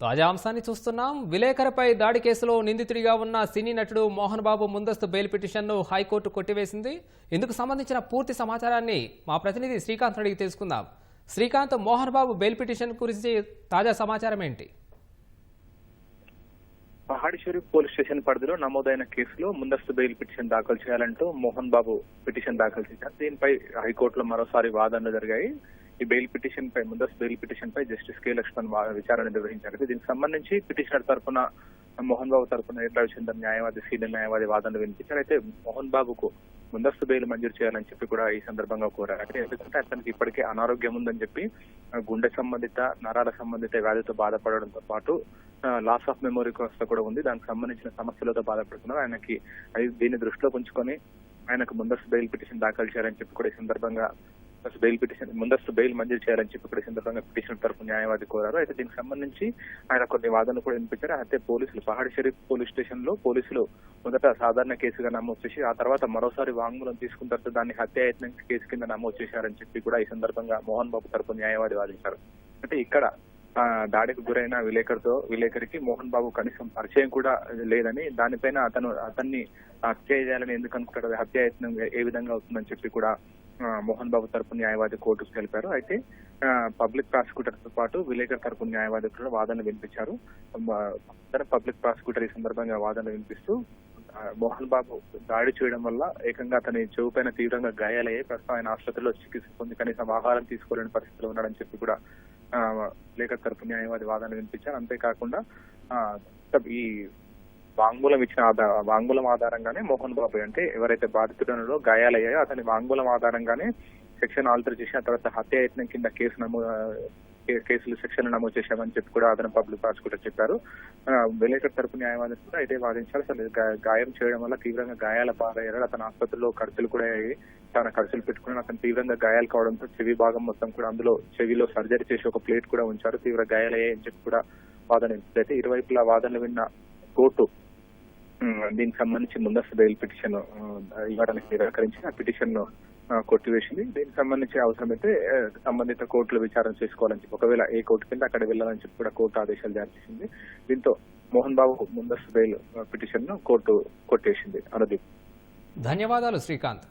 తాజా అంశాన్ని చూస్తున్నాం. విలేకరుపై దాడి కేసులో నిందితుడిగా ఉన్న సినీ నటుడు మోహన్ బాబు ముందస్తు బెయిల్ పిటిషన్ను హైకోర్టు కొట్టివేసింది. ఇందుకు సంబంధించిన పూర్తి సమాచారాన్ని మా ప్రతినిధి శ్రీకాంత్ అడిగి తెలుసుకుందాం. శ్రీకాంత్, మోహన్ బాబు బెయిల్ పిటిషన్ గురించి తాజా సమాచారం ఏంటి? పహాడి షరీఫ్ పోలీస్ స్టేషన్ పరిధిలో నమోదైన కేసులో ముందస్తు బెయిల్ పిటిషన్ దాఖలు చేయాలంటూ మోహన్ బాబు పిటిషన్ దాఖలు చేశారు. దీనిపై హైకోర్టులో మరోసారి వాదనలు జరిగాయి. ఈ బెయిల్ పిటిషన్ పై ముందస్తు బెయిల్ పిటిషన్ పై జస్టిస్ కె లక్ష్మణ్ విచారణ నిర్వహించారు. దీనికి సంబంధించి పిటిషనర్ తరఫున మోహన్ బాబు తరఫున రవిచంద్రన్ న్యాయవాది, సీనియర్ న్యాయవాది వాదనలు వినిపించారు. అయితే మోహన్ బాబుకు ముందస్తు బెయిల్ మంజూరు చేయాలని చెప్పి కూడా ఈ సందర్భంగా కోరారు. అయితే ఎందుకంటే అతనికి ఇప్పటికే అనారోగ్యం ఉందని చెప్పి గుండె సంబంధిత, నరాల సంబంధిత వ్యాధితో బాధపడడంతో పాటు లాస్ ఆఫ్ మెమొరీ కాస్త కూడా ఉంది. దానికి సంబంధించిన సమస్యలతో బాధపడుతున్నారు. ఆయనకి దీన్ని దృష్టిలో ఉంచుకొని ఆయనకు ముందస్తు బెయిల్ పిటిషన్ దాఖలు చేయాలని చెప్పి కూడా ఈ సందర్భంగా ముందస్తు బెయిల్ మంజూరు చేయాలని చెప్పి కూడా ఈ సందర్భంగా పిటిషన్ తరఫు న్యాయవాది కోరారు. అయితే దీనికి సంబంధించి ఆయన కొన్ని వాదనలు కూడా వినిపించారు. అయితే పోలీసులు పహాడి షరీఫ్ పోలీస్ స్టేషన్ లో పోలీసులు మొదట సాధారణ కేసుగా నమోదు చేసి ఆ తర్వాత మరోసారి వాంగ్మూలం తీసుకున్న తర్వాత దాన్ని హత్యాయత్నం కేసు కింద నమోదు చేశారని చెప్పి కూడా ఈ సందర్భంగా మోహన్ బాబు తరఫు న్యాయవాది వాదించారు. అంటే ఇక్కడ దాడికి గురైన విలేకరికి మోహన్ బాబు కనీసం పరిచయం కూడా లేదని, దానిపైన అతన్ని హత్య చేయాలని ఎందుకు అనుకుంటాడు, హత్యాయత్నం ఏ విధంగా అవుతుందని చెప్పి కూడా మోహన్ బాబు తరపు న్యాయవాది కోర్టుకు తెలిపారు. అయితే పబ్లిక్ ప్రాసిక్యూటర్ తో పాటు విలేకరు తరపు న్యాయవాది కూడా వాదనలు వినిపించారు. పబ్లిక్ ప్రాసిక్యూటర్ ఈ సందర్భంగా వాదనలు వినిపిస్తూ మోహన్ బాబు దాడి చేయడం వల్ల ఏకంగా అతని చెవు పైన తీవ్రంగా గాయాలయ్యాయి, ప్రస్తుతం ఆయన ఆసుపత్రిలో చికిత్స పొంది కనీసం ఆహారం తీసుకోలేని పరిస్థితిలో ఉన్నాడని చెప్పి కూడా విలేకరు తరపు న్యాయవాది వాదనలు వినిపించారు. అంతేకాకుండా ఈ వాంగ్మూలం ఆధారంగానే మోహన్ బాబు, అంటే ఎవరైతే బాధితుడనో గాయాలయ్యాయో అతని వాంగ్మూలం ఆధారంగానే సెక్షన్ ఆల్టర్ చేసి ఆ తర్వాత హత్యాయత్నం కింద కేసులు సెక్షన్లు నమోదు చేశామని చెప్పి కూడా అతను పబ్లిక్ ప్రాసిక్యూటర్ చెప్పారు. విలేకరు తరపు న్యాయవాది కూడా అయితే వాదించారు. అసలు గాయం చేయడం వల్ల తీవ్రంగా గాయాల పాలయ్యారు. అతను ఆసుపత్రిలో ఖర్చులు కూడా అయ్యాయి, చాలా ఖర్చులు పెట్టుకుని అతను తీవ్రంగా గాయాలు కావడంతో చెవి భాగం మొత్తం కూడా అందులో చెవిలో సర్జరీ చేసి ఒక ప్లేట్ కూడా ఉంచారు, తీవ్ర గాయాలయ్యాయని చెప్పి కూడా వాదన అయితే ఇరువైపులా వాదనలు విన్న కోర్టు దీనికి సంబంధించి ముందస్తు బెయిల్ పిటిషన్ ఇవ్వడానికి నిరాకరించి ఆ పిటిషన్ ను కొట్టివేసింది. దీనికి సంబంధించి అవసరమైతే సంబంధిత కోర్టులు విచారణ చేసుకోవాలని చెప్పి, ఒకవేళ ఏ కోర్టు కింద అక్కడ వెళ్ళాలని చెప్పి కూడా కోర్టు ఆదేశాలు జారీ చేసింది. దీంతో మోహన్ బాబు ముందస్తు బెయిల్ పిటిషన్ ను కోర్టు కొట్టేసింది. అనుదీప్, ధన్యవాదాలు శ్రీకాంత్.